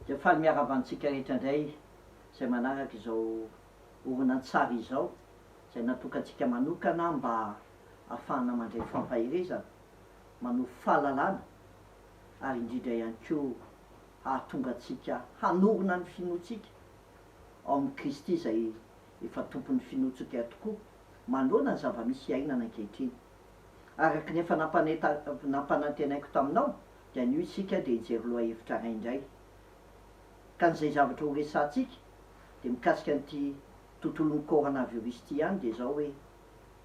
Dia faly miaravantsika rehetra indray izay manaraka izao horonan-tsary izao izay natokantsika manokana mba ahafahana mandray fampahirezana, manohy fahalalana ary indrindra ihany koa hahatonga antsika hanorona ny finoantsika ao amin'ny Kristy izay efa tompon'ny finoantsika tokoa manoloana ny zava-misy iainana ankehitriny. Araka ny efa nampanantenaiko taminao dia nio isika dia hijery loha hevitra ray indray. Ka n'izay zavatra ho resantsika dia mikasika an'ity tontolon'ny coronavirus ity ihany dia zao hoe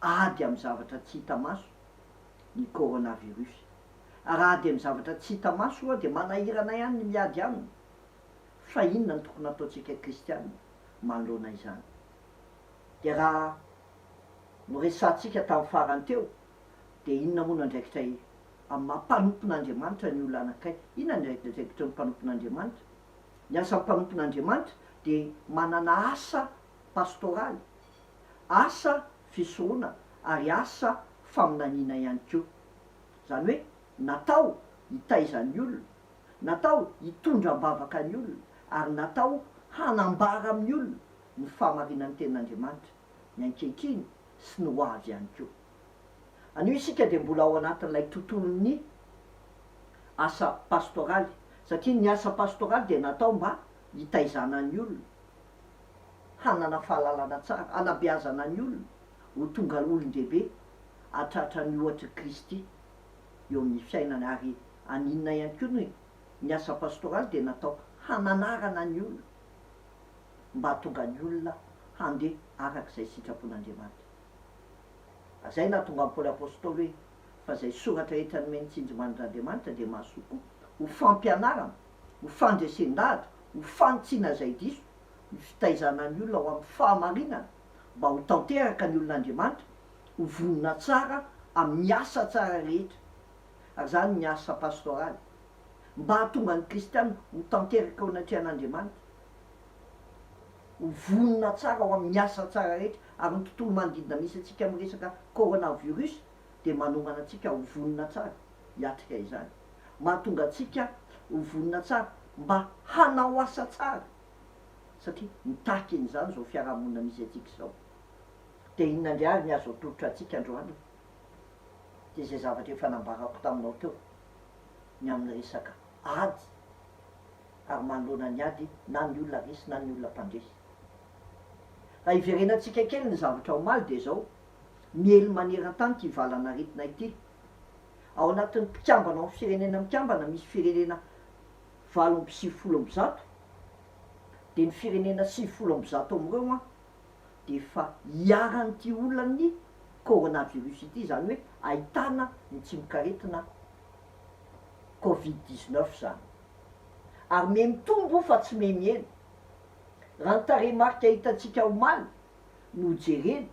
ady amin'ny zavatra tsy hita maso ny coronavirus. Ary ady amin'ny zavatra tsy hita maso dia manahirana ihany ny miady aminy. Fa inona ny tokony ataontsika kristianina manoloana izany? Dia raha no resantsika tamin'ny farany teo dia inona moa no andraikitray amin'ny mampanompon'Andriamanitra ny olona anankiray? Inona andraikitray ny mpanompon'Andriamanitra? Ny asan'ny mpanompon'Andriamanitra dia manana asa pastoraly, asa fisorohana ary asa faminaniana ihany koa. Zany hoe natao hitaiza ny olona, natao hitondra-bavaka ny olona, ary natao hanambara amin'ny olona ny fahamarinan'ny tenin'Andriamanitra, ny ankehitriny sy ny ho avy ihany koa. Anio isika dia mbola ao anatin'ilay tontolon'ny asa pastoraly, satria ny asa pastoraly dia natao mba hitaizana ny olona, hanana fahalalana tsara, hanabeazana ny olona ho tonga olon-dehibe hatratra ny ohatra Kristy eo amin'ny fiainana. Ary aninona ihany koa ny asa pastoraly dia natao hananarana ny olona mba hatonga ny olona handeha arak'izay sitrapon'Andriamanitra. Zay nahatonga an'i Paoly apôstôly hoe fa zay soratra rehetra nomeny tsinjoman'Andriamanitra dia mahasoko ho fampianarana, ho fandresen-dahatra, ho fanotsiana zay diso ny fitaizana ny olona ao amin'ny fahamarinana mba ho tanteraka ny olon'Andriamanitra, ho vonona tsara amin'ny asa tsara rehetra. Ary zany ny asa pastoraly, mba hahatonga ny kristianina ho tanteraka ao anatrehan'Andriamanitra, ho vonona tsara ao amin'ny asa tsara rehetra. Ary ny tontolo manodidina misy antsika amin'ny resaka coronavirus dia manomana antsika ho vonona tsara hiatrika izany, mahatonga antsika ho vonona tsara mba hanao asa tsara, satria mitaky an'izany zao fiarahamonina misy antsika zao. Dia inona indray ary ny azo atolotra antsika androany? Dia zay zavatra efa nambarako taminao teo, ny amin'ny resaka ady, ary manoloana ny ady na ny olona resy na ny olona mpandresy. Raha iverenantsika kely ny zavatra omaly dia zao, miely maneran-tany ty valana aretina ity. Ao anatin'ny mpikambana amin'ny firenena mikambana misy firenena 850 dia ny firenena 100 amin'ireo dia efa hiaran'ity olany coronavirus ity, zany hoe ahitana ny tsy mikaretina Covid-19 zany. Ary me mitombo fa tsy me miena. Raha ny tarehimarika hitantsika omaly no jerena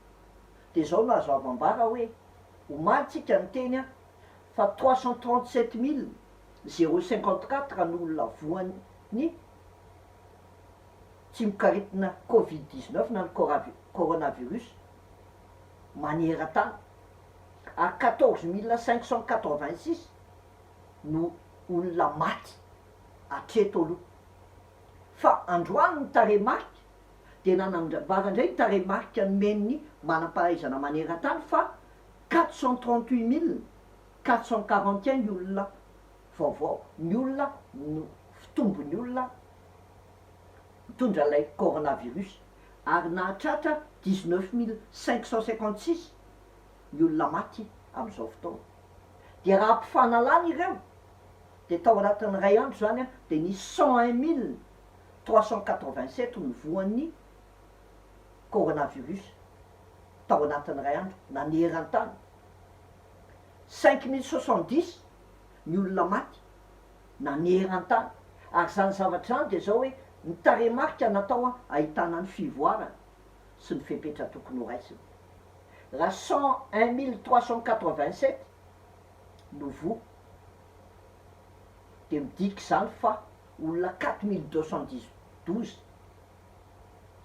dia zao no azo avambara hoe omaly tsika ny teny fa 337 054 ny olona voany tsy mikaretina Covid-19 na ny coronavirus maneran-tany, ary 14 586 no olona maty hatreto aloha. Fa androany ny tarehimarika dia nanambara indray ny tarehimarika nomen'ny manam-pahaizana maneran-tany fa 438 441 ny olona vaovao, ny olona no fitombony olona mitondra ilay coronavirus, ary nahatratra 19 556 ny olona maty amin'izao fotoana. Dia raha ampifanalana ireo dia tao anatin'ny ray andro zany dia nisy 101 387 ny voan'ny coronavirus tao anatin'ny ray andro naneran-tany. 5070 ny olona maty naneran-tany. Ary zany zavatra zany dia zao hoe ny tarehimarika natao ahitana ny fivoarana sy ny fepetra tokony ho raisina. Raha 101 387 no voa dia midika zany fa olona 4212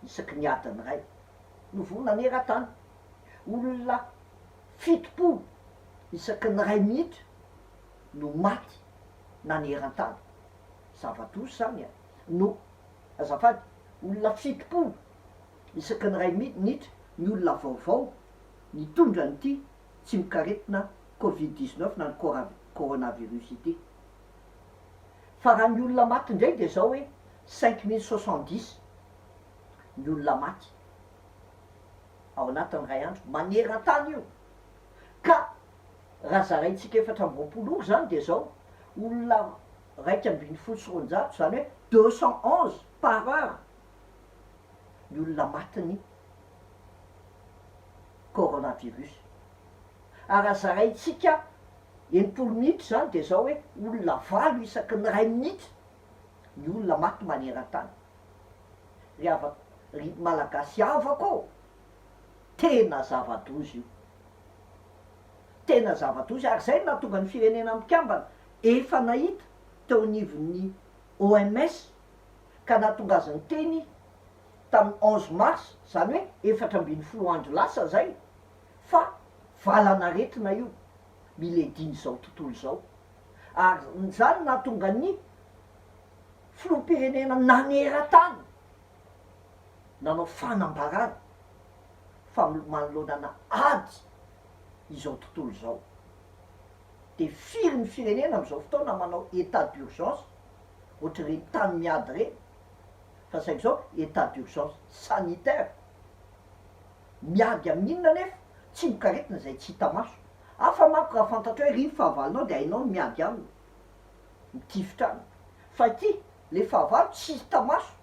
isaky ny adiny ray no voa naneran-tany. Olona 7 isaky ny ray minitra no maty naneran-tany. Zava-doso zany no azafady olona fitopolo isaky ny ray minitra ny olona vaovao mitondra nyity tsy mikaretina covid-19 na ny coronavirus ity fa raha ny olona maty indray de zao hoe 5070 ny olona maty ao anatin'ny ray andro maneran-tany io ka raha zaraintsika 4 zany de zao olona 1,7 zany hoe 211 par heure ny olona matiny coronavirus ary raha zaraintsika 90 minitra zany de zao hoe olona 8 isaky ny ray minitra ny olona maty maneran-tany ry malagasy avako tena zava-dozy io tena zava-dozy ary zay nahatonga ny firenena mikambana efa nahita teo anivon'ny OMS ka nahatonga azy ny teny tamin'ny 11 mars zany hoe 14 andro lasa zay fa valanaretina io milediny zao tontolo zao ary zany nahatonga ny filoham-pirenena naneran-tany nanao fanambarana fa manoloanana ady izao tontolo zao de firy ny firenena am'izao fotoana manao état d'urgence ohatra reny tany miady reny fa saika zao état d'urgence sanitaire miady amin'inona nefa tsy mikaretina zay tsy hita maso afa manko raha fantatra hoe rivo fahavalonao de hainao ny miady aminy mitifitra any fa ity le fahavalo tsy hita maso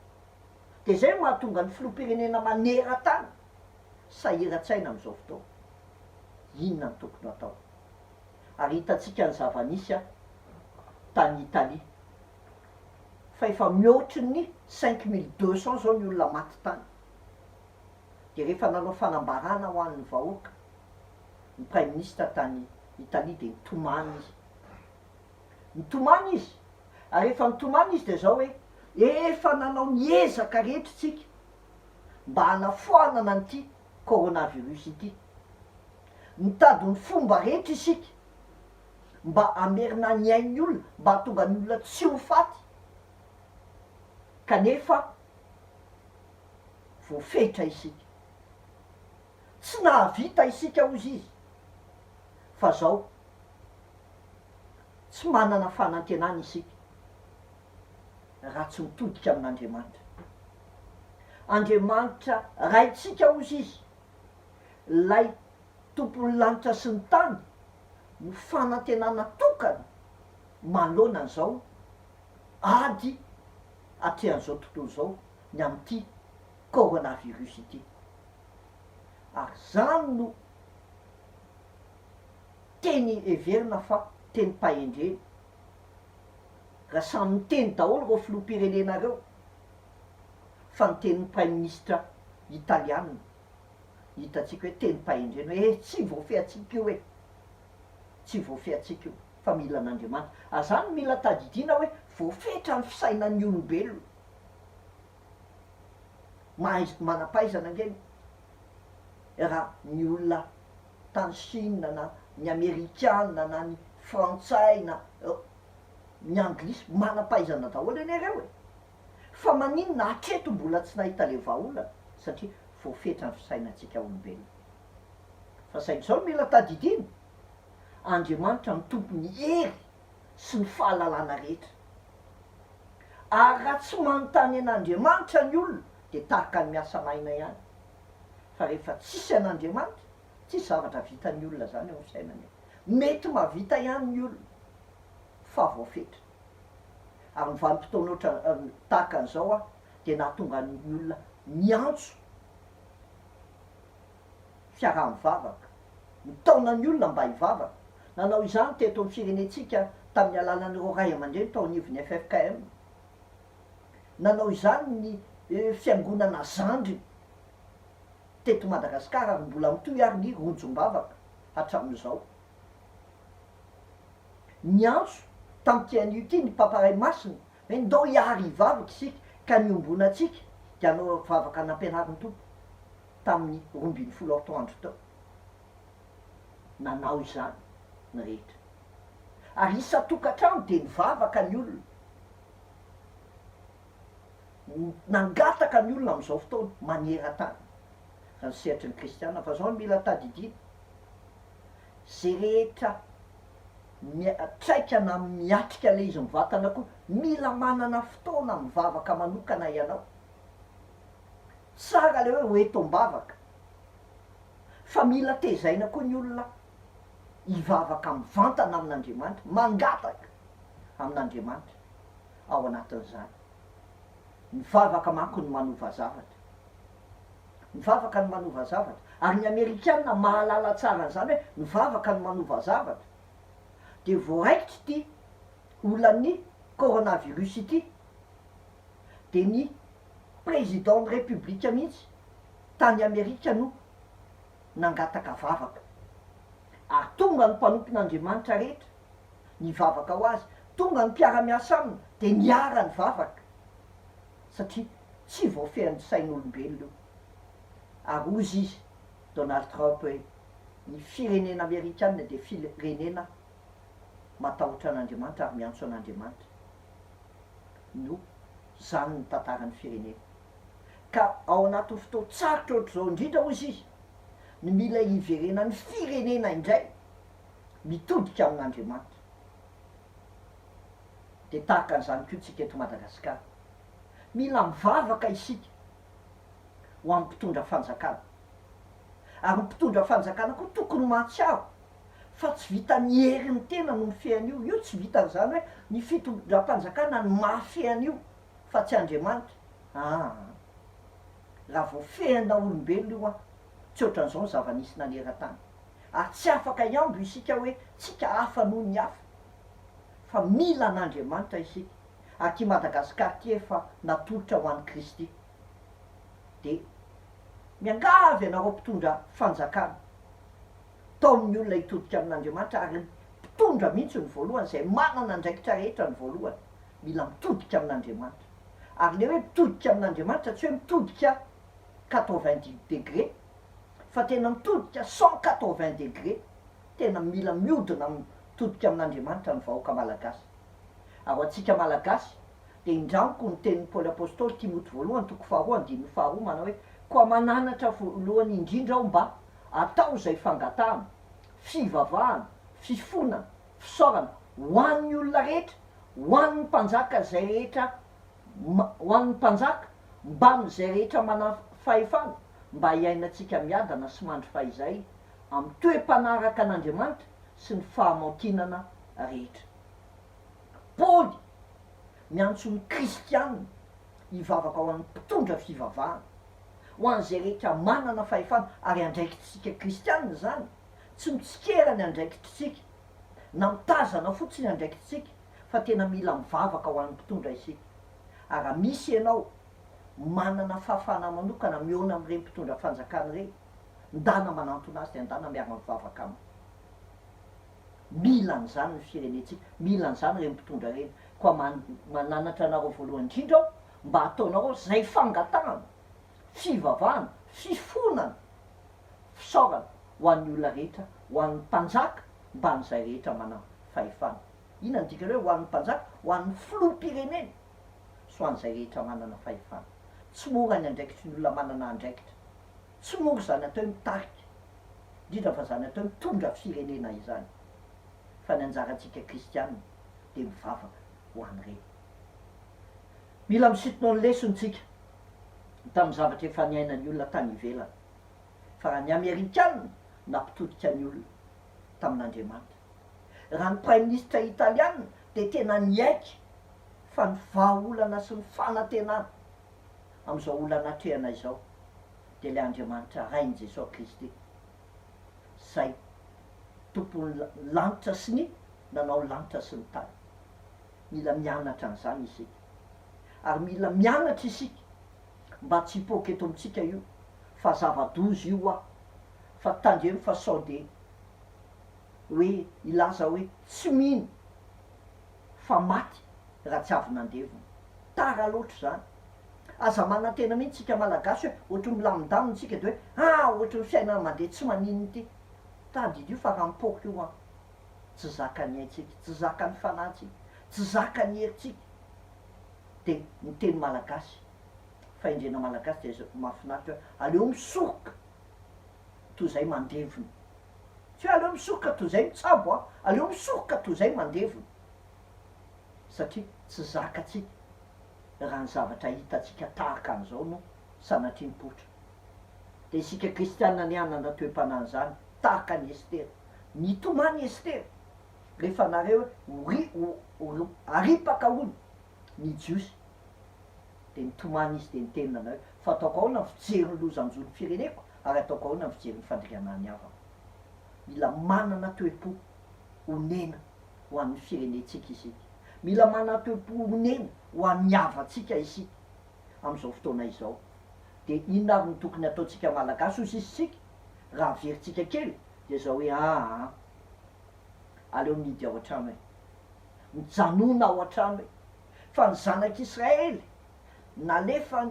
de zay mahatonga ny filoham-pirenena maneran-tany sahiran-tsaina am'izao fotoana inona ny tokony atao ary hitatsika ny zava-nisy a tany Italie fa efa mihoatry ny 5200 zao ny olona maty tany de rehefa nanao fanambarana ho an'ny vahoaka ny prime ministre tany Italie de nitomany izy ary rehefa nitomany izy de zao hoe efa nanao niezaka rehetritsika mba hanafoanana an'ity coronavirus ity mitady ny fomba rehetra isika mba amerina ny ain'ny olona mba hatonga ny olona tsy ho faty kanefa voafetra isika tsy nahavita isika ozy izy fa zao tsy manana fanantenana isika raha tsy mitodika amin'Andriamanitra Andriamanitra raitsika ozy izy lay tompony lanitra sy ny tany no fanantenana tokana manoloana an'izao ady atrehan'izao tontolo zao ny am'ity coronavirus ity ary zany no teny everina fa teny pahendreny raha samy miteny daholo reo filoham-pirenena reo fa ny tenin'ny prime ministre italiana hitatsika hoe teny pahendreny hoe tsy voafehatsika io hoe tsy voafehatsika io fa mila an'Andriamanitra azany mila tadidina hoe voafetra ny fisainan'ny olombelona manampaizana ngeny raha ny olona tany Chine na ny Amerikana na ny Frantsay na ny Anglisy manampaizana daholo anareo e fa maninona hatreto mbola tsy nahita le vahaolana satria voafetra ny fisainantsika olombelona fa saingy zao mila tadidina Andriamanitra ny tompony hery sy ny fahalalana rehetra ary raha tsy manontany an'Andriamanitra ny olona de tahaka ny miasa maina ihany fa rehefa tsisy an'Andriamanitra tsy zavatra vitan'ny olona zany eo fisainany mety mahavita ihany ny olona fa voafetra ary ny vanim-potoana ohatra tahaka an'izao a de nahatonga ny olona miantso fiaraha-mivavaka mitaona ny olona mba hivavaka nanao izany teto amin'ny firenetsika tamin'ny alalan'ireo ray aman-dreny tao anivon'ny FFKM nanao izany ny fiangonana zandry teto Madagasikara ary mbola mitoy ary ny ronjom-bavaka hatramin'izao miantso tam'ty an'io ty ny paparay masina hoe ndao hiary hivavaka isika ka niombonatsika de anao vavaka nampianariny tompo tamin'ny 12 andro tao nanao izany ny rehetra ary isa tokantrano de nivavaka ny olona nangataka ny olona am'izao fotoana maneran-tany raha ny sehatry ny kristiana fa zao no mila tadidina zay rehetra traika na miatrika le izy mivantana koa mila manana fotoana mivavaka manokana ianao tsara le hoe hoetom-bavaka fa mila tezaina koa ny olona hivavaka mivantana amin'Andriamanitra mangataka amin'Andriamanitra ao anatin'izany mivavaka manko ny manova zavatra mivavaka ny manova zavatra ary ny Amerikana mahalala tsara an'izany hoe mivavaka ny manova zavatra de voaraikitry ty olan'ny coronavirus ity de ny président ny république mihitsy tany Amerika no nangataka vavaka ary tonga ny mpanompon'Andriamanitra rehetra nivavaka ho azy tonga ny mpiara-miasa aminy de niara ny vavaka satria tsy voafehan'ny sain'olombelona io ary ozy izy Donald Trump hoe ny firenena Amerikana de firenena matahotra an'Andriamanitra ary miantso an'Andriamanitra no zany ny tantaran'ny firenena ka ao anatin'ny fotoan-tsarotra ohatr'izao indrindra ozy izy ny mila hiverena ny firenena indray mitodika amin'Andriamanitra de tahaka an'izany koa tsika eto Madagasikara mila mivavaka isika ho amin'ny mpitondra fanjakana ary ny mpitondra fanjakana koa tokony mahatsiaro fa tsy vita ny herin'ny tena no mifehan'io io tsy vitan'izany hoe ny fitondram-panjakana ny mahafehan'io fa tsy Andriamanitra raha vao fehana olombelona io tsy ohatran'izao ny zava-nisy naneran-tany ary tsy afaka iambo isika hoe tsika hafa noho ny hafa fa mila an'Andriamanitra isika ary ty Madagasikara ty efa natolotra ho an'ny Kristy de miangavy anareo mpitondra fanjakana tao amin'ny olona hitodika amin'Andriamanitra ary mpitondra mihitsy ny voalohany zay manana ndraikitra rehetra ny voalohany mila mitodika amin'Andriamanitra ary le hoe mitodika amin'Andriamanitra tsy hoe mitodika 90 degré fa tena mitodika 180 degré tena mila miodina mitodika amin'Andriamanitra ny vahoaka malagasy ary atsika malagasy de indramoko ny tenin'ny Paoly apôstôly Timoty voalohany toko faharoa andininy faharoa manao hoe koa mananatra voalohany indrindra ao mba atao zay fangatahana fivavahana fifonana fisaorana ho an'ny olona rehetra ho an'ny mpanjaka zay rehetra ho an'ny mpanjaka mba n'izay rehetra mana fahefana mba hiainatsika miadana sy mandry fahizay amin'ny toe-mpanaraka an'Andriamanitra sy ny fahamaontinana rehetra Paoly miantso ny kristianina hivavaka ho an'ny mpitondra fivavahana ho an'izay rehetra manana fahefana ary andraikitsika kristianina zany tsy mitsikerany andraikitritsika na mitazana fotsiny andraikitsika fa tena mila mivavaka ho an'ny mpitondra isika ary raha misy ianao manana fahafana manokana miona amin'ireny mpitondra fanjakana reny ndana manantona azy de andana miara mivavaka aminy mila an'izany ny firenetsika mila an'izany reny mpitondra reny koa mananatra anareo voalohany indrindra ao mba ataonareo zay fangatahana fivavahana fifonana fisaorana ho an'ny olona rehetra ho an'ny mpanjaka mba n'izay rehetra mana fahefana ina ny dikany hoe ho an'ny mpanjaka ho an'ny filoham-pirenena so an'izay rehetra manana fahefana tsy mora ny andraikitry ny olona manana andraikitra tsy mora zany atao hoe mitarika indrindra fa zany atao hoe mitondra firenena izany fa ny anjarantsika kristianina de mivavaka ho an'ireny mila misitona ny lesontsika tamin'ny zavatra efa niainany olona tany ivelany fa raha ny Amerikana nampitodika ny olona tamin'Andriamanitra raha ny prime ministre italiana de tena niaiky fa ny vahaolana sy ny fanantenana am'izao olana toerana izao de le Andriamanitra rainy Jesosy Kristy zay tompony lanitra sy ny nanao lanitra sy ny tany mila mianatra an'izany isika ary mila mianatra isika mba tsy hipoka eto amitsika io fa zava-dozy io fa tandremo fa sao de hoe ilaza hoe tsy mino fa maty raha tsy avy nandevona tara loatra zany aza manantena mihitsy tsika malagasy hoe ohatry milamindaminy tsika de hoe ohatry ny fiainana mandeha tsy maninony ty tadidy io fa raha mipoka io tsy zaka ny aitsika tsy zaka ny fanahytsika tsy zaka ny heritsika de ny teny malagasy fahendrena malagasy de mahafinaritra hoe aleo misoroka toy zay mandevona tsy hoe aleo misoroka toy zay mitsabo a aleo misoroka toy zay mandevona satria tsy zakatsika raha ny zavatra hitatsika tahaka an'izao no sanatrim-potra de isika kristianina ny anana toe-panahy zany tahaka ny Estera nitomany Estera rehefa nareo aripaka olo ny jiosy de nitomany izy de nitenina nareo fa ataoko ahoana fijery ny lozanjolo fireneko ary ataoko ahoana fijery ny fandriana ny avako mila manana toe-po onena ho an'ny firenetsika isika mila manana toe-po onena ho an'ny avatsika isika am'izao fotoana izao de inona ary ny tokony ataotsika malagasy osisitsika raha veritsika kely de zao hoe aleo midy ao an-trano e mijanona ao an-trano e fa ny zanak'Israely nalefa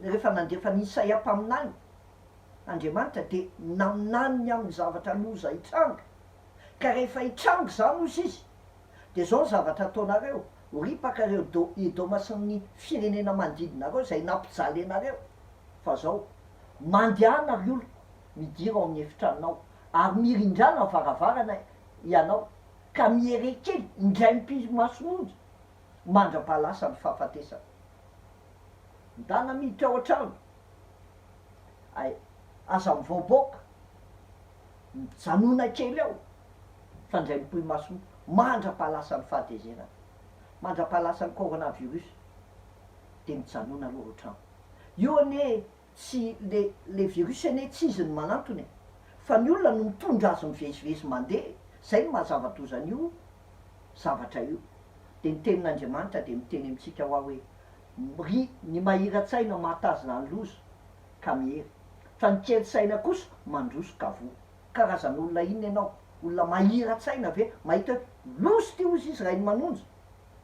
rehefa nandefa ny Isaia mpaminany Andriamanitra de naminaniny amin'ny zavatra loza hitranga ka rehefa hitranga zany ozy izy de zao ny zavatra ataonareo horipaka reo Edoma sy ny firenena manodidinareo zay nampijaly anareo fa zao mandehana ry olo midira ao amin'ny efitranonao ary mirindrana varavarana ianao ka mierekely indray mpimason'onjy mandra-pahalasa ny fahafatesana ndana miditra ao an-trano aza mivaoboaka mijanona kely ao fa ndray mpimason'onjy mandra-pahalasa ny fahatezerana mandra-pahalasa ny coronavirus de mijanona aloha ao an-trano io ane tsy le virus ane tsy izy ny manantony fa ny olona no mitondra azy mivezivezy mandeha zay no mahazava-dozan'io zavatra io de ny tenin'Andriamanitra de miteny amitsika hoa hoe ny mahira-tsaina mahatazona ny loza ka mihery fa ny kely-tsaina kosa mandroso kavoa karazan'olona iny ianao olona mahira-tsaina ve mahita loso ty ozy izy raha iny manonja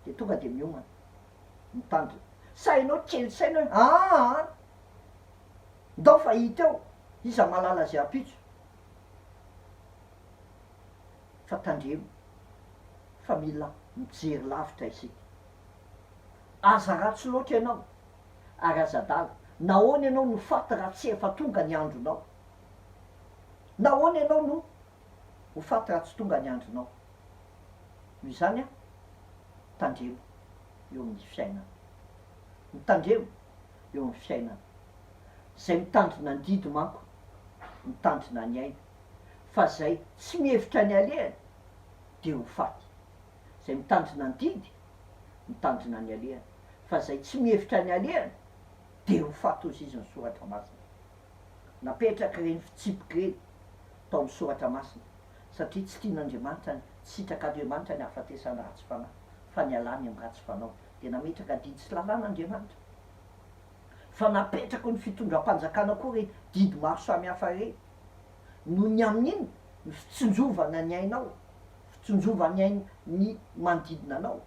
de tonga de miomana mitandrina sainao kely-tsaina hoe ndao fa hita eo iza malala zay apitso fa tandremo fa mila mijery lavitra isika aza ratsy loatra ianao ary aza-dala nahoana ianao no faty raha tsy efa tonga ny andronao nahoana ianao no ho faty raha tsy tonga ny andronao noho izany a tandremo eo amin'ny fiainana mitandremo eo amin'ny fiainana zay mitandrina ny didy manko mitandrina ny aina fa zay tsy mihevitra ny alehany de ho faty zay mitandrina ny didy mitandrina ny alehany fa zay tsy mihevitra ny alehany de ho faty ozy izy ny soratra masina napetraka reny fitsipiky reny tao amin'ny soratra masina satria tsy tian'Andriamanitra ny sitrak'Andriamanitra ny hafatesana ratsy fanahy fa ny alany amin'ny ratsy fanao de nametraka didy sy lalàn'Andriamanitra fa napetraka ny fitondram-panjakana koa reny didy maro samy hafa reny no ny amin'iny ny fitsonjovana ny ainao fitsonjovany ainy ny manodidina anao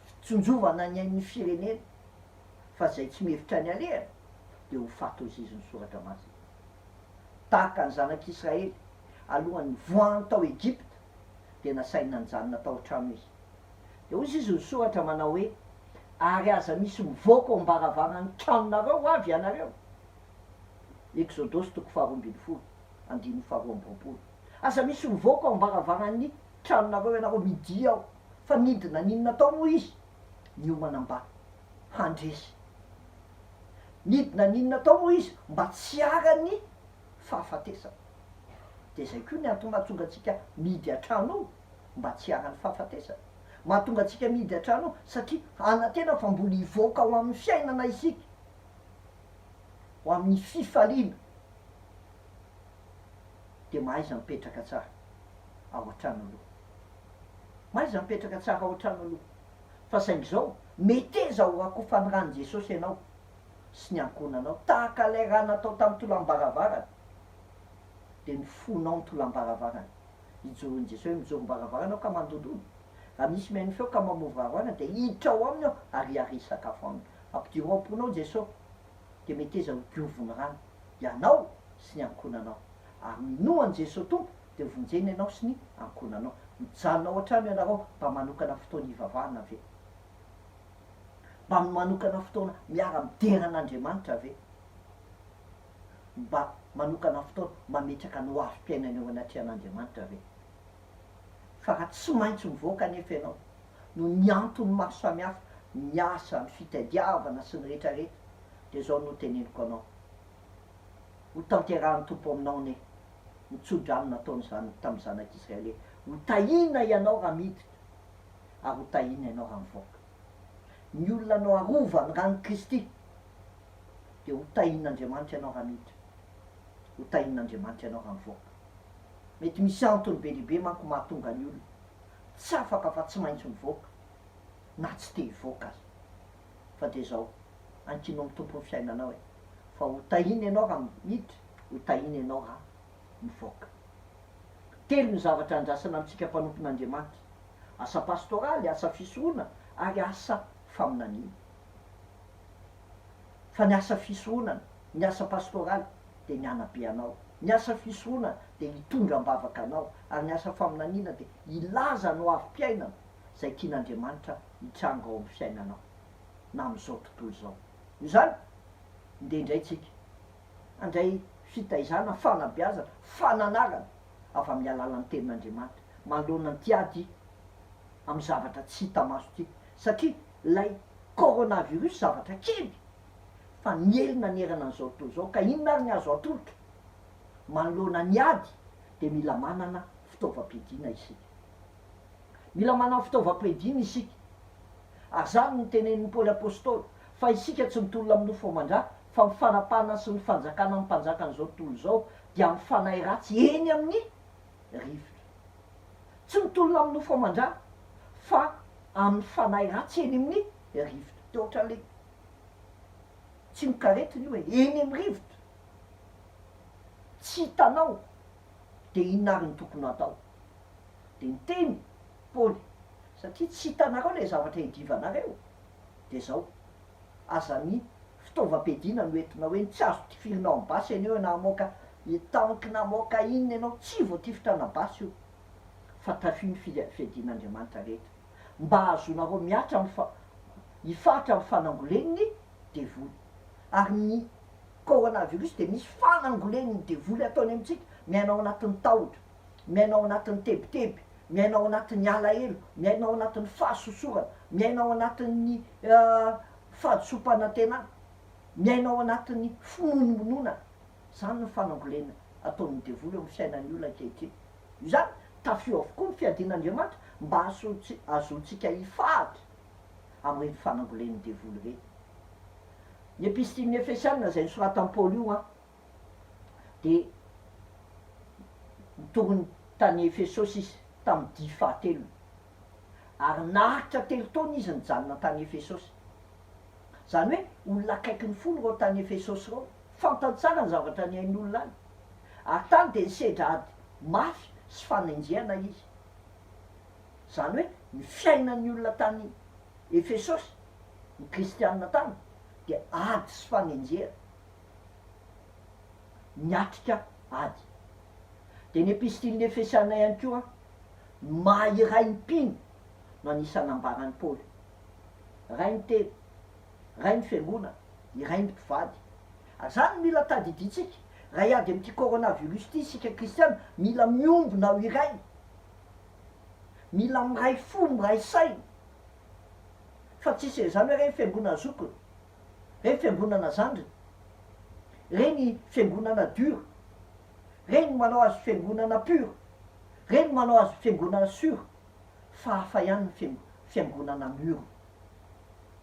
fitsonjovana ny ain'ny firenena fa zay tsy mihevitra ny alehany de ho faty ozy izy ny soratra masina tahaka ny zanak'Israely alohan'ny voany tao Egypta de nasaina nyjanona tao an-trano izy de ozy izy ny soratra manao hoe ary aza misy mivoaka ao ambaravarany tranonareo avy ianareo Exodosy 2:12 andiny 4:20 aza misy mivoaka ao ambaravarany tranonareo ianareo midia ao fa midina ninona tao moa izy miomana mba handresy midina ninona tao moa izy mba tsy arany fahafatesana de zay koa ny antony mahatonga atsika midy an-trano mba tsy arany fahafatesana mahatonga atsika midy an-trano satria anatena fa mbola hivoaka ao amin'ny fiainana isika ho amin'ny fifaliana de mahaiza mipetraka tsara ao an-trano aloha mahaiza mipetraka tsara ao an-trano aloha fa saingy zao meteza ho akofany rany Jesosy ianao sy ny ankonanao tahaka lay raha natao tamin'ny tolam-baravarana de ny fonao ny tolam-baravarana hijoron'ny Jesosy mijorom-baravarana ka mandodona raha misy mainy feo ka mamovo-baravarana de hiditra ao aminy ao ary ary sakafo aminy ampidiro am-ponao Jesosy de meteza ho diovony rano ianao sy ny ankonanao ary minoany Jesosy tompo de vonjeny ianao sy ny ankonanao mijanona ao an-trano ianareo mba manokana fotoana hivavahana ve mba manokana fotoana miara-mideran'Andriamanitra ve, mba manokana fotoana mametraka ny hoavim-piainana eo anaty an'Andriamanitra ve. Fa raha tsy maintsy mivoaka nefa ianao no ny antony maro samihafa, ny asa, ny fitadiavana sy ny rehetrarehetra, de zao no teneniko anao, ho tanterahan'ny tompo aminao ne nitsodranony nataony zany tamin'ny zanak'Israely, ho tahina ianao raha miditra ary ho tahina ianao raha mivoaka. Ny olona anao arova ny rano Kristy de ho tahin'Andriamanitra ianao raha miditra, ho tahin'Andriamanitra ianao raha mivoaka. Mety misy antony be lehibe manko mahatonga ny olona tsy afaka fa tsy maintsy mivoaka na tsy te hivoaka azy, fa de zao ankinao amin'ny tompon'ny fiainanao e, fa ho tahina ianao raha miditra, ho tahina ianao raha mivoaka. Telo ny zavatra andrasana amintsika mpanompon'Andriamanitra: asa pastoraly, asa fisorohana ary asa faminaniana. Fa ny asa fisorohana, ny asa pastoraly de ny anabe anao, ny asa fisorohana de hitondra mbavaka anao, ary ny asa faminaniana de ilaza ny hoavim-piainana zay tian'Andriamanitra hitrango ao amin'ny fiainanao na amin'izao tontolo zao. Io zany indray tsika andray fitaizana, fanabeazana, fananarana avy amin'ny alalan'ny tenin'Andriamanitra, manoloana ny tiady amin'ny zavatra tsy hita maso ty, satria lay coronavirus zavatra kely fa nielina nerana an'izao tontolo zao, ka inona ary ny azo atolotra manoloana ny ady de mila manana fitaovam-piadiana isika, mila manana fitaovam-piadiana isika. Ary zany ny tenenin'ny Paoly apôstôly fa isika tsy mitolona amin'ny nofo aman-drà, fa mifanapana sy ny fanjakana amin'ny mpanjaka an'izao tontolo zao dia mifanahy ratsy eny amin'ny rivotra. Tsy mitolona amin'ny nofo aman-drà fa amin'ny fanahy ratsy eny amin'ny rivotra. Te ohatra le tsy mikaretina io hoe eny amin'ny rivotra tsy hitanao de inona ary ny tokony atao, de ny teny Paoly satria tsy hitanareo le zavatra hidivanareo, de zao azany fitaovam-piadiana no entina hoe tsy azo tifirinao amin'ny basy eneo na moka tankina moka inona ianao, tsy voatifitra ana basy io, fa tafio ny fiadian'Andriamanitra rehetra mba azonareo miatra hifatra amin'ny fanangoleniny devoly. Ary ny coronavirus de misy fanangoleniny devoly ataony amintsika, miainao anatin'ny tahotra, miainao anatin'ny tebiteby, miainao anatin'ny alahelo, miainao anatin'ny fahasosorana, miainao anatin'ny fahadisom-panantenana, miainao anatin'ny finonomonona. Zany ny fanangolena ataon'ny devoly eo amin'ny fiainan'ny olona ankehitriny. Io zany tafio avokoa ny fiadian'Andriamanitra mba azontsika hifahatra amin'ireny fanangolen'ny devoly reny. Ny epistily Efesianina zay nisoratan'i Paoly io de nitorony tany Efesosy izy tamin'ny 10 fahatelo, ary naharitra 3 taona izy nijanona tany Efesosy. Zany hoe olona akaiky ny folo reo tany Efesosy reo, fantany tsara ny zavatra ny ain'olona any, ary tany de nisedra ady mafy sy fanenjehana izy. Zany hoe ny fiainan'ny olona tany Efesosy, ny kristianina tany de ady sy fanenjehana, miatrika ady. De ny epistily Efesianina ihany koa mahay ray ny mpino no anisany ambaran'ny Paoly, ray ny teny, ray ny fiangonana, iray ny mpivady. Ary zany mila tadiditsika raha iady amin'ity coronavirus ty isika kristiana, mila miombona ho iray, mila miray fo, miray saina, fa tsisy zany hoe reny fiangonana zokiny, reny fiangonana zandriny, reny fiangonana dure, reny manao azy fiangonana pure, reny manao azy fiangonana sur, fa hafa ihany ny fiangonana mur.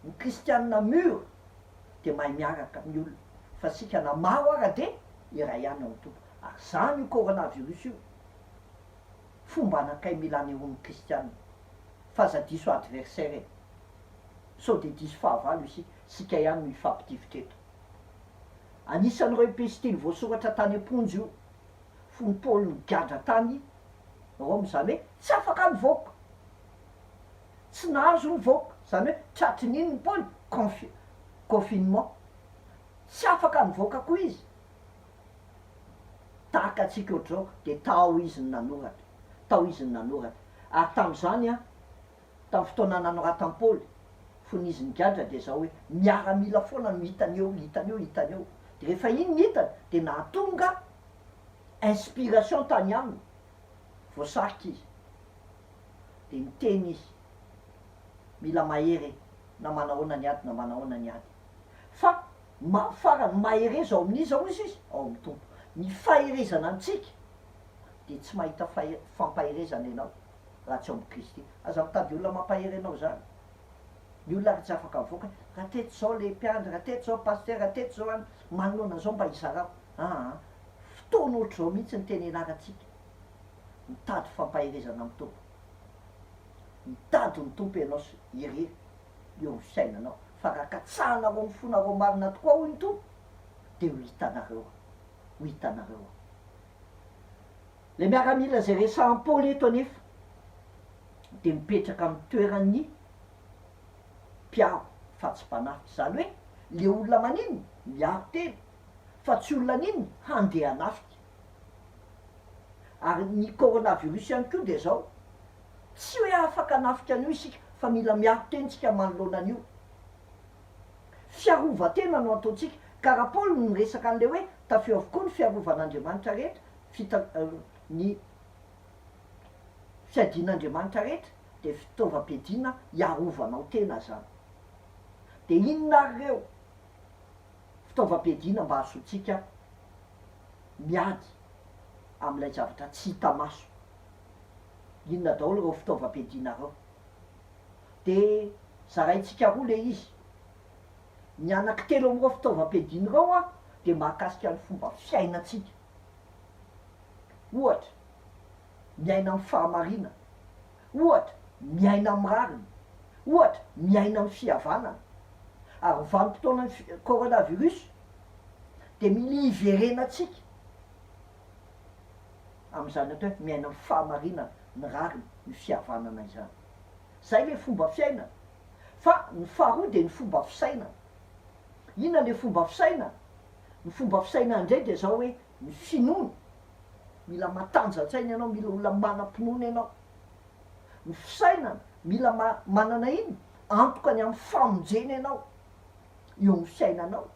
Ny kristianina mur de mahay miaraka amin'ny olona, fa sika na maro ara de iray ihany amin'ny tompo. Ary zany io coronavirus io fomba anakay mila anehoan'ny kristianina, fa za diso adversaire e, sao de diso fahavalo isika, sika ihany no ifampitifitra eto. Anisan'ireo epistily voasoratra tany am-ponjy io, fony Paoly migadra tany Rome, zany hoe tsy afaka mivoaka, tsy nahazo mivoaka, zany hoe tratrin'iny ny Paoly confinement, tsy afaka mivoaka koa izy. Tahaka atsika ohatr'izao de tao izy ny nanoratra, ary tam'izany tamin'ny fotoana nanoratany Paoly fon'izy ny gadra de zao hoe miaramila foana no hitany eo de rehefa iny hitany de nahatonga inspiration tany aminy voasarika izy de miteny izy mila mahery na manahoana ny ady na manahoana ny ady fa farany mahery zao amin'izy zao izy ao amin'ny tompo ny faherezana antsika de tsy mahita fampaherezana ianao raha tsy ao amin'ny Kristy aza mitady olona mampahery anao zany ny olona tsy afaka mivoaka raha teto zao le mpiandry raha teto zao paster raha teto zao any manoloana zao mba hizarao fotoana ohatry zao mihitsy ny teny anarantsika mitady fampaherezana amin'ny tompo mitady ny tompo ianao irery eo ny fiainanao fa raha katsahanareo ny fonareo marina tokoa hoy ny tompo de ho hitanareo le miaramila zay resahan'ny Paoly eto anefa de mipetraka amin'ny toeran'ny mpiaro fa tsy mpanafitra zany hoe le olona maniny miaro telo fa tsy olona aniny handeha hanafika ary ny coronavirus ihany koa de zao tsy hoe afaka hanafika an'io isika fa mila miaro tentsika manoloana an'io fiarovatena no ataontsika karaha Paoly no resaka an'le hoe tafeo avokoa ny fiarovan'Andriamanitra rehetra ny fiadin'Andriamanitra rehetra de fitaovam-piadina hiarovanao tena zany de inona ary reo fitaovam-piadina mba ahazoantsika miady amin'ilay zavatra tsy hita maso inona daholo reo fitaovam-piadina reo de zaraintsika roa le izy ny anaky telo am'reo fitaovam-piadina reo a de mahakasika ny fomba fiainatsika ohatra miaina amin'ny fahamarina ohatra miaina amin'ny rariny ohatra miaina amin'ny fihavanana ary vanim-potoana ny coronavirus de mila iverenatsika am'izany atao hoe miaina amin'ny fahamarina ny rariny ny fihavanana izany zay le fomba fiaina fa ny faharoa de ny fomba fisaina ina le fomba fisaina ny fomba fisaina indray de zao hoe ny finoana mila matanjatsaina ianao mila olona manam-pinoana ianao ny fisainana mila manana iny antokany amin'ny famonjena ianao eo ny fiainanao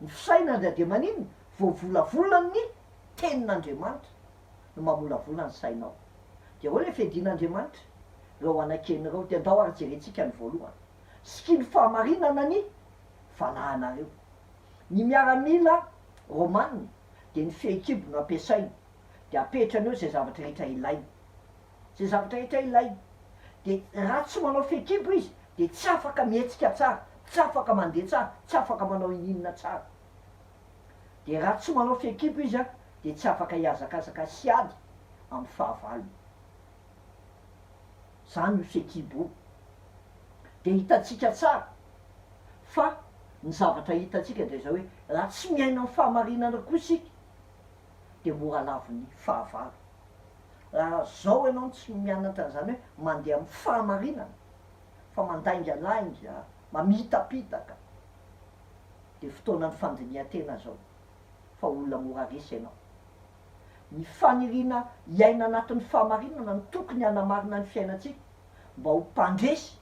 ny fisainana de maniny voavolavolany ny tenin'Andriamanitra no mamolavolany sainao de hoe le fiadin'Andriamanitra reo anakeny reo de andao ary jerentsika ny voalohany sky ny fahamarinana ny valahanareo ny miaramila romanina de ny fehikibo no ampiasainy de apetrany eo zay zavatra rehetra ilainy zay zavatra rehetra ilainy de raha tsy manao fehikibo izy de tsy afaka mihetsika tsara tsy afaka mandeha tsara tsy afaka manao ininona tsara de raha tsy manao fehikibo izy a de tsy afaka hiazakazaka siady amin'ny fahavalony zany io fehikibo de hitatsika tsara fa ny zavatra hitatsika de zao hoe raha tsy miaina amin'ny fahamarinana koa sika de mora laviny fahavalo raha zao ianao tsy mianatra an'izany hoe mandeha amin'ny fahamarinana fa mandaingalainga mamitapitaka de fotoanany fandinian-tena zao fa olona mora resy ianao ny fanirina hiaina anatin'ny fahamarinana ny tokony hanamarina ny fiainatsika mba ho mpandresy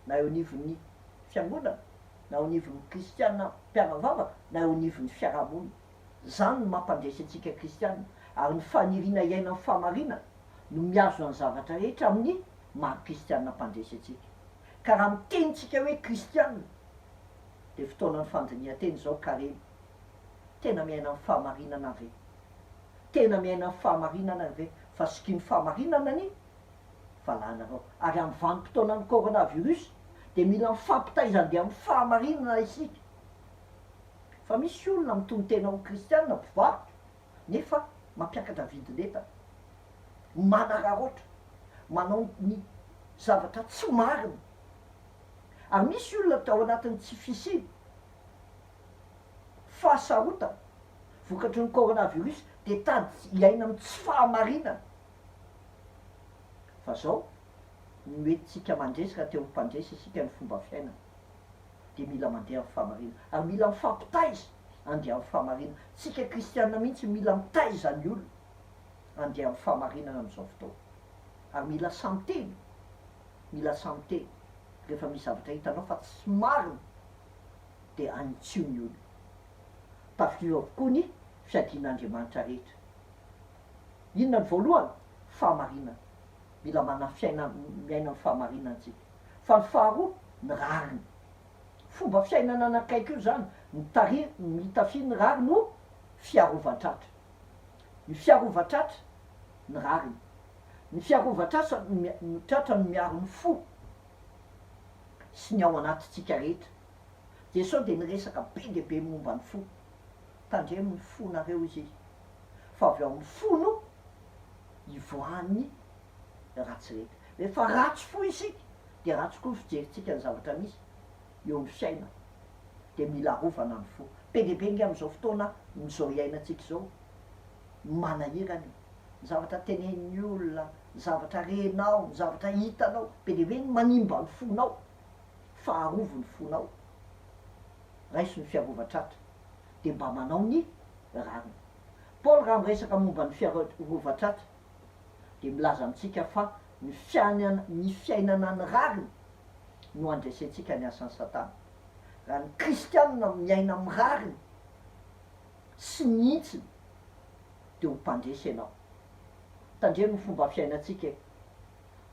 na eo anivon'ny fiangonana na eo anivon'ny kristianina mpiaravavaka na eo anivon'ny fiarahamonina zany no mampandresy atsika kristianina ary ny fanirina hiaina amin'ny fahamarinana no miazo any zavatra rehetra amin'ny maro kristianina mpandresy atsika ka raha mitenitsika hoe kristianina de fotoanany fandinian-teny zao kareny tena miaina amin'ny fahamarinana ve tena miaina amin'ny fahamarinana ve fa sky ny fahamarinana ny valanareo ary amin'ny vanim-potoanany coronavirus de mila mifampitaizandeha amin'ny fahamarinana isika fa misy olona mitony tena ho kristianina mpivarotra nefa mampiakatra vidin'entana manararoatra manao ny zavatra tsy marina ary misy olona tao anatin'ny tsy fisiny fahasarotana vokatry ny coronavirus de tady hiaina amin'ny tsy fahamarinana fa zao noetytsika mandresy raha teo mpandresy isika ny fomba fiainana de mila mandeha amin'ny fahamarinana ary mila mifampitaiza andeha amin'ny fahamarinana tsika kristianina mihitsy mila mitaiza ny olona andeha amin'ny fahamarinana am'izao fotoana ary mila samy teny rehefa misy zavatra hitanao fa tsy marina de anitsio ny olo. Tafio avokoa ny fiadin'Andriamanitra rehetra. Inona ny voalohany? Fahamarinana. Mila miaina ny fahamarinantsika. Fa ny faharoa ny rariny. Fomba fiainana anakaiky io zany mitafy ny rary no fiarovan-tratra. Ny fiarovan-tratra ny rariny. Ny fiarovan-tratra ny tratra no miaro ny fo sy ny ao anatintsika rehetra. Jesosy de niresaka be de be momba ny fo. Tandremo ny fonareo izy. Fa avy ao amin'ny fo no ivoan'ny ratsy rehetra. Rehefa ratsy fo isika de ratsy koa ny fijerintsika ny zavatra misy eo amin'ny fiaina. De mila arovana ny fo. Be de be nge am'izao fotoana n'izao iainantsika zao manahirana ny zavatra tenen'ny olona, ny zavatra renao, ny zavatra hitanao, be de be manimba ny fonao, faharovo ny fonao. Raiso ny fiarovan-tratra de mba manao ny rariny. Paoly raha miresaka momba ny fiarovan-tratra de milaza amitsika fa ny fiainana ny rariny no andresentsika ny asan'ny Satana. Raha ny kristianina miaina amin'ny rariny sy nihitsiny de ho mpandresy ianao. Tandremo ny fomba fiainantsika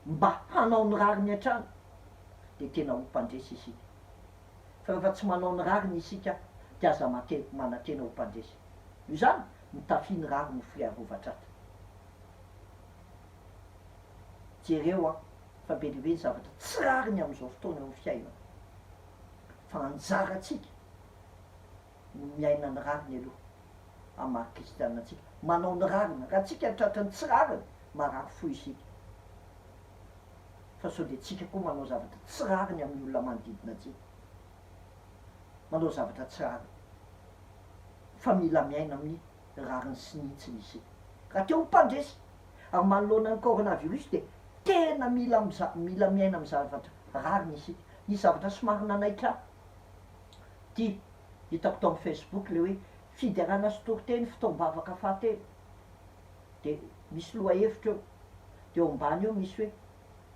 mba hanao ny rariny hatrany de tena ho mpandresy isika. Fa rehefa tsy manao ny rariny isika de aza manantena ho mpandresy. Io zany mitafy ny rary no fiarovan-tratra. Jereo fa be de be ny zavatra tsy rariny am'izao fotoana eo fiaina. Fa anjaratsika no miaina ny rariny aloha amin'ny maha kristianantsika. Manao ny rariny. Raha tsika tratrany tsy rariny marary fo isika. Fa sao de tsika koa manao zavatra tsy rariny amin'ny olona manodidina antsika. Manao zavatra tsy rariny. Fa mila miaina amin'ny rariny sy nihitsiny isika. Ka teo mpandresy. Ary manoloana ny coronavirus de tena mila miaina amin'ny zavatra rariny isika. Ny zavatra somary nanaitra ty hitako tao amin'ny Facebook le hoe fiderana sotoriteny fitaombavaka fahatelo. De misy lohahevitra eo. De eo ambany eo misy hoe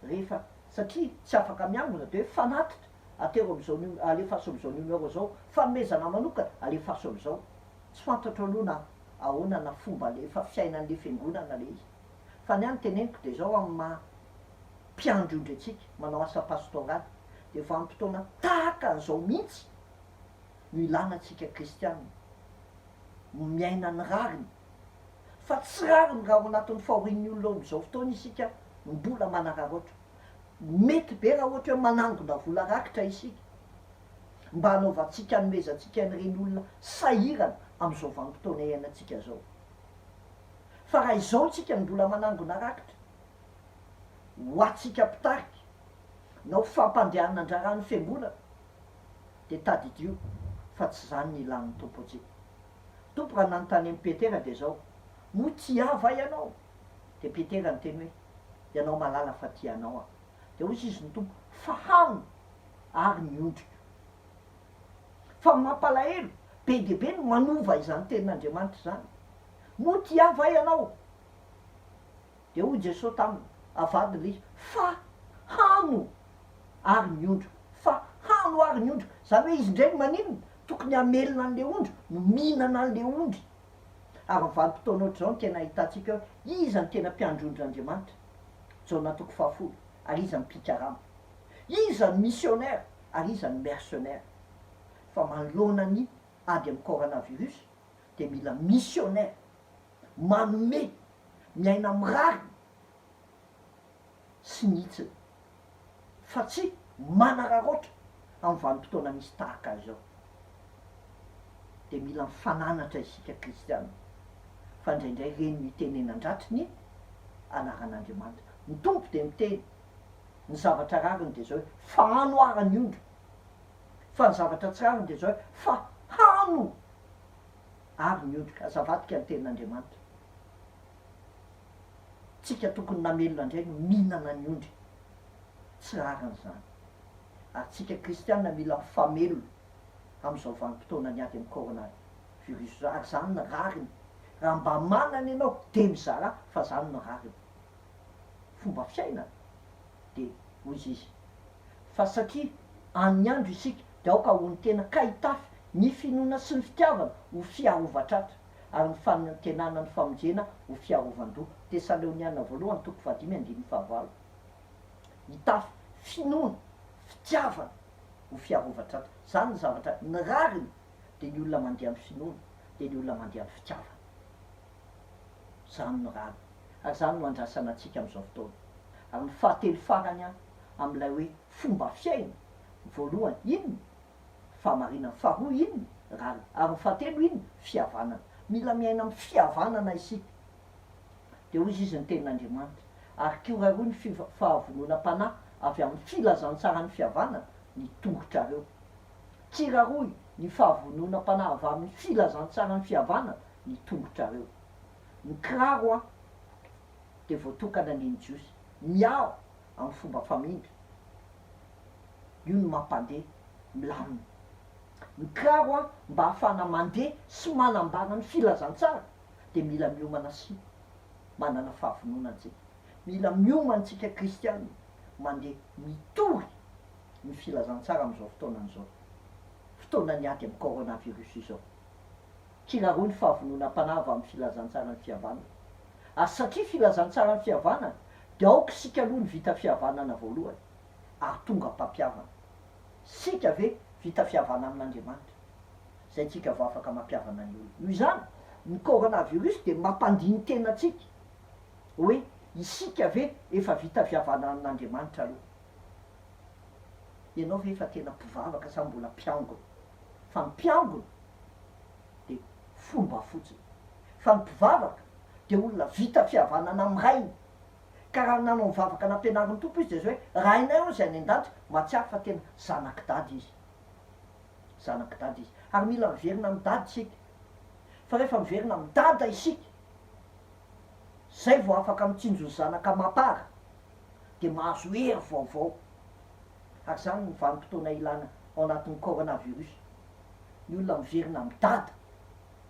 rehefa satria tsy afaka miangona de hoe fanatitra atero am'izao alefaso am'izao numéro zao, fanomezana manokana alefaso am'izao. Tsy fantatro aloha na ahoana na fomba le fa fiainan'le fiangonana le izy. Fa ny any teneniko de zao amin'ny maha mpiandrondry atsika manao asa pastoraly de vanim-potoana tahaka an'izao mihitsy no ilana atsika kristianina miaina ny rariny. Fa tsy rariny raha ao anatin'ny fahorian'ny olona am'izao fotoana isika mbola manararoatra. Mety be raha ohatra hoe manangona vola rakitra isika mba hanaovantsika hanomezantsika n'ireny olona sahirana am'izao vanim-potoana iainantsika zao. Fa raha izao tsika ny mbola manangona rakitra ho atsika mpitarika na ho fampandehanana andraran'ny fiangonana de tadidio fa tsy zany ny ilan'ny tompo atsika. Tompo raha nanontany amin'ny Petera de zao: mo tia va ianao? De Petera ny teny hoe ianao malala fa tianao aho. De hoy izy ny tompo: fahano ary miondrika. Fa mampalahelo be de be no manova izany tenin'Andriamanitra zany. Mo tia va ianao? De hoy Jesosy taminy avady le izy: fa hano ary miondrika. Fa hano ary miondrika zany hoe izy ndray maninona tokony hamelona an'le ondry no mihinana an'le ondry. Ary vanim-potoana ohatr'izao no tena ahitantsika hoe iza ny tena mpiandrondr'Andriamanitra, Jaona 7 ary iza ny mpikarama, iza ny missionnaire ary iza ny mercenaire. Fa manoloana ny ady amin'ny coronavirus de mila missionnaire manome miaina amin'ny rariny sy nihitsiny fa tsy manararoatra amin'ny vanim-potoana misy tahaka zao. De mila mifananatra isika kristiana fa indraindray reny mitenenan-dratry ny anaran'Andriamanitra. Ny tompo de miteny ny zavatra rariny de zao hoe fa hano ary ny ondry. Fa ny zavatra tsy rariny de zao hoe fa hano ary ny ondrika. Azavadika ny tenin'Andriamanitra. Tsika tokony namelona indray no mihinana ny ondry, tsy rariny zany. Ary tsika kristianina mila mifamelona am'izao vanim-potoana ny ady amin'ny coronavirus zao. Ary zany ny rariny. Raha mba manana ianao de mizara fa zany ny rariny. Fomba fiainana de hoy izy fa satria any andro isika de aoka ho ny tena kahitafy ny finoana sy ny fitiavana ho fiarovatratra ary ny fanantenana ny famonjena ho fiarovan-doha. Tesaleoniana voalohany toko 5:5 hitafy finoana fitiavana ho fiarovatratra. Zany ny zavatra ny rariny de ny olona mandeha amin'ny finoana de ny olona mandeha amin'ny fitiavana. Zany ny rariny ary zany no andrasana antsika amin'izao fotoana. Ary ny fahatelo farany a amin'ilay hoe fomba fiaina voalohany inona famarinana, faharoa inona rariny, ary ny fahatelo inona fihavanana. Mila miaina amin'ny fihavanana isika de hozy izy ny tenin'Andriamanitra ary kioraroa ny fahavonona-panahy avy amin'ny filazantsara ny fihavanana ny tongotrareo. Kiraroy ny fahavonona-panahy avy amin'ny filazantsara ny fihavanana ny tongotrareo. Ny kiraro a de voatokana ny jiosy miao amin'ny fomba famindra, io ny mampandeha milamina. Ny kiraro a mba hahafana mandeha sy manambara ny filazantsara de mila miomana sy manana fahavonona antsika. Mila miomana antsika kristiana mandeha mitory ny filazantsara amin'izao fotoanan'izao, fotoana ny ady amin'ny coronavirus izao. Kiraroa ny fahavonona-panahy avy amin'ny filazantsara ny fihavanana. Ary satria filazantsara ny fihavanana de aoka sika aloha ny vita fihavanana voalohany ary tonga mpampiavana. Sika ve vita fihavana amin'Andriamanitra, zay tsika vao afaka mampiavana ny olona. Noho izany ny coronavirus de mampandiny tena tsika hoe isika ve efa vita fihavana amin'Andriamanitra aloha. Ianao ve efa tena mpivavaka sa mbola mpiangona? Fa mpiangona de fomba fotsiny, fa mpivavaka de olona vita fihavanana am'rainy. Ka raha nanao mivavaka nampianarin'ny tompo izy de zao hoe rainay io zay any an-danitra mahatsiaro fa tena zanaky dady izy, zanaky dady izy. Ary mila miverina amin'ny dady isika, fa rehefa miverina amin'ny dada isika zay vao afaka mitsinjo ny zanaka mapara de mahazo hery vaovao. Ary zany ny vanim-potoana ilana ao anatin'ny coronavirus. Ny olona miverina amin'ny dada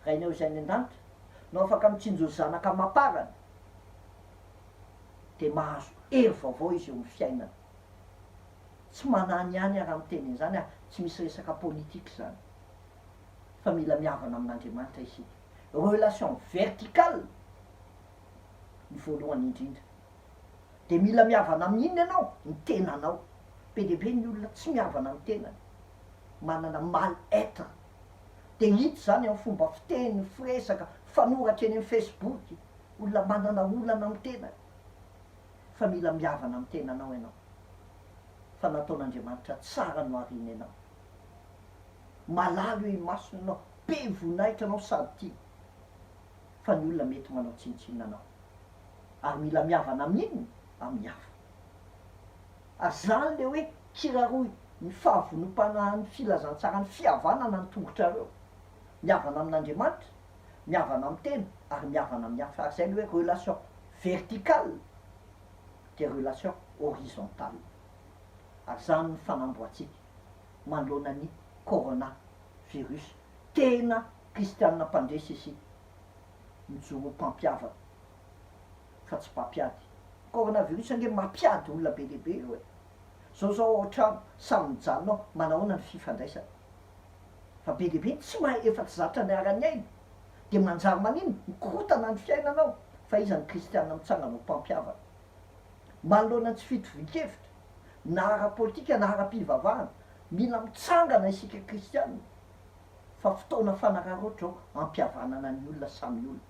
rainao zay any an-danitra no afaka mitsinjo ny zanaka maparany de mahazo hery vaovao izy eo amin'ny fiainana. Tsy manany ihany raha miteny zany a tsy misy resaka politika zany, fa mila miavana amin'Andriamanitra isika. Relation verticale ny voalohany indrindra, de mila miavana amin'inona ianao? Ny tenanao. Be de be ny olona tsy miavana amin'ny tenany, manana mal-être. De hita zany amin'ny fomba fiteny, firesaka, fanoratra eny amin'ny Facebook, olona manana olana amin'ny tenany. Fa mila miavana amin'ny tenanao ianao, fa nataon'Andriamanitra tsara no arina ianao. Malalo i masony anao, be voninahitra anao sady tia, fa ny olona mety manao tsinitsinina anao. Ary mila miavana amin'inona? Amin'ny hafa. Ary zany le hoe kiraroy ny fahavonona-panahy ny filazantsara ny fihavanana ny tongotrareo. Miavana amin'Andriamanitra, miavana amin'ny tena ary miavana amin'ny hafa. Ary zay le hoe relation verticale de relation horizontale. Ary zany ny fanamboatsika manoloana ny coronavirus. Tena kristianina mpandresy isika mijoro mpampiavana fa tsy mpampiady. Coronavirus ange mampiady olona be dehibe io e. Zao ohatrano samy mijanonao manahoana ny fifandraisana, fa be dehibe tsy mahay efa tsy zatra ny arany aina de manjary manino mikorotana ny fiainanao. Fa iza ny kristianina mitsangana ho mpampiavana manoloana tsy fitovikevitra na ara-politika na ara-pivavahana. Mila mitsangana isika kristianina, fa fotoana fanararoatra ao ampiavanana ny olona samy olona,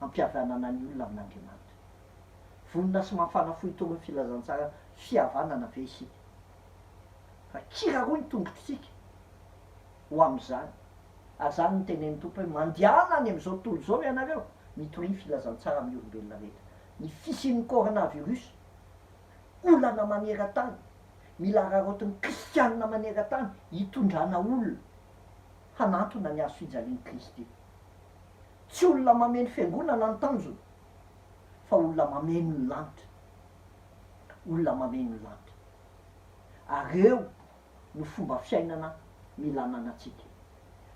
ampiavanana ny olona amin'Andriamanitra. Vonona sy mafana fohitony filazantsara fihavanana ve isika, fa kiraroy ny tongotritsika ho am'izany. Ary zany ny tenen'ny tompo hoe mandehana any am'izao tontolo zao ianareo mitoriny filazantsara amin'ny olombelona rehetra. Ny fisian'ny coronavirus olana maneran-tany, mila rarotiny kristianina maneran-tany hitondrana olona hanantona ny hazo fijalian'i Kristy. Tsy olona mameno fiangonana ny tanjona, fa olona mameno ny lanitra, olona mameno ny lanitra. Ary eo no fomba fiainana mila ananantsika.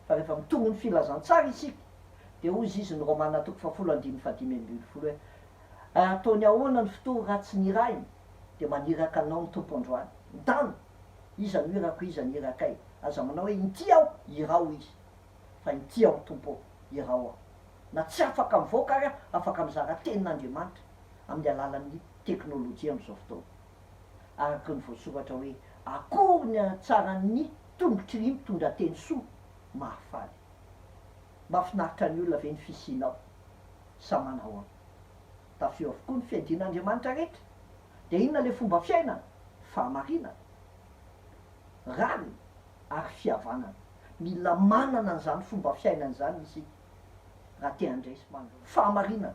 Fa rehefa mitongo ny filazantsara isika de hozy izy ny Romana 10:5 hoe ataony ahoana ny fotoa raha tsy nirainy de maniraka anao ny tompo androany mitany iza no irako iza ny irakay aza manao hoe nity aho irao izy fa nity aho tompo irao aho na tsy afaka mivoaka ary afaka mizara tenin'Andriamanitra amin'ny alalan'ny teknôlôjia am'izao fotoana araky ny voasoratra hoe akory ny hatsaran'ny tongotry ry mitondra teny soa mahafaly mahafinaritra ny olona ve ny fisianao sa manao ao tafio avokoa ny fiadin'Andriamanitra rehetra de inona le fomba fiainana fahamarinana rany ary fihavanana mila manana an'izany fomba fiainana zany izy raha te handresy mandro fahamarinana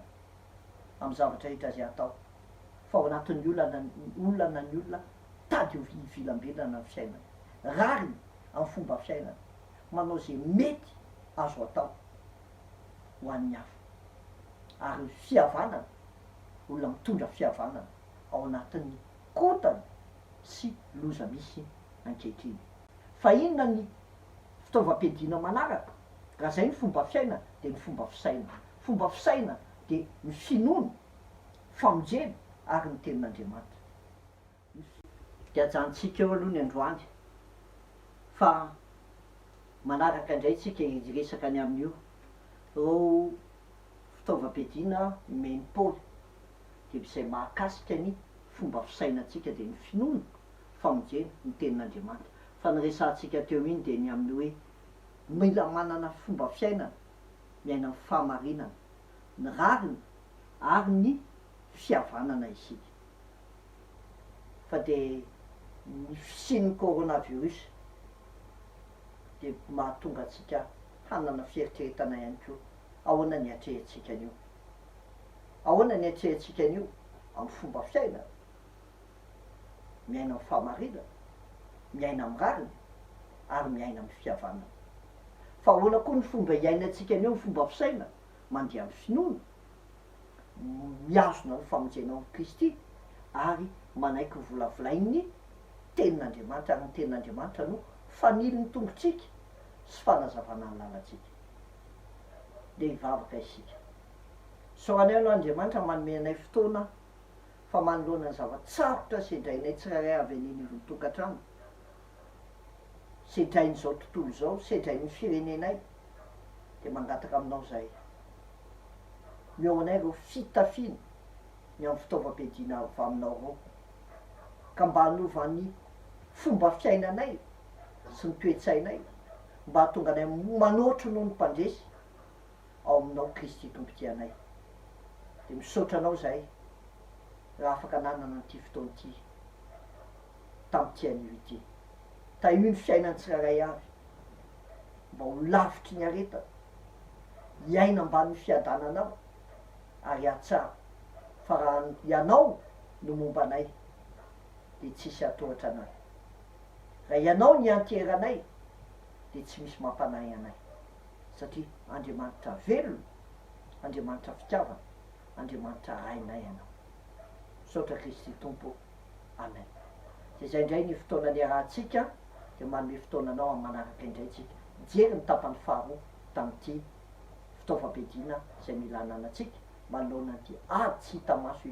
amin'ny zavatra rehetra zay atao fa ao anatin'ny olana ny olona tady ivilambelana ny fiainana rariny amin'ny fomba fiainana manao zay mety azo atao ho an'ny hafa ary fihavanana olona mitondra fihavanana ao anatin'ny kotana sy loza misy ankehitriny fa inona ny fitaovam-piadiana manaraka raha zay ny fomba fiaina de ny fomba fisaina de ny finoana famonjena ary ny tenin'Andriamanitra de ajantsika eo aloha ny androany fa manaraka indray tsika resaka any amin'io reo fitaovam-piadiana meni-pôly de izay mahakasika ny fomba fisainatsika de ny finoana famonjena ny tenin'Andriamanitra fa ny resantsika teo iny de ny amin'ny hoe mila manana fomba fiainana miaina amin'ny fahamarinana ny rariny ary ny fihavanana isika fa de ny fisian'ny coronavirus de mahatonga atsika hanana fieritreretana ihany koa ahoana ny atrehantsika an'io ahoana ny atrehantsika an'io amin'ny fomba fiainana miaina amin'ny fahamarinana miaina amin'ny rariny ary miaina amin'ny fihavanana fa ahoana koa ny fomba iainantsika an'io amin'ny fomba fisaina mandeha amin'ny finoana miazona ny famonjena ao Kristy ary manaiky volavolain'ny tenin'Andriamanitra ary ny tenin'Andriamanitra no faniliny tongotsika sy fanazavana ny lalatsika de hivavaka isika soranay aloha Andriamanitra manome anay fotoana fa manoloana ny zavatsarotra sendrainay tsirairay avy an'iny ny tokantrano sendrain'izao tontolo zao sendrain'ny firenenay de mangataka aminao zay meo anay reo fitafiana ny amin'ny fitaovam-piadiana avy aminao reo ka mba hanovan'ny fomba fiainanay sy ny toetsainay mba hatonga anay manotro noho ny mpandresy ao aminao Kristy tompotianay de misaotra anao zay raha afaka nanana n'ity fotoana ity tam'ty anio ity ta io ny fiainany tsirairay avy mba ho lavitry ny aretana hiaina ambany fiadananao ary atsara fa raha ianao no momba anay de tsisy atohatra anay raha ianao ny anteranay de tsy misy mampanay anay satria Andriamanitra velona Andriamanitra fitiavana Andriamanitra rainay anao saotra Kristy tompo amen de zay indray ny fotoana ny arahantsika de manome fotoananao amin'ny manaraka indray tsika jery ny tapany faharoa tam'ty fitaovam-piadiana zay mila ananatsika manoloana an'ity ady tsy hita maso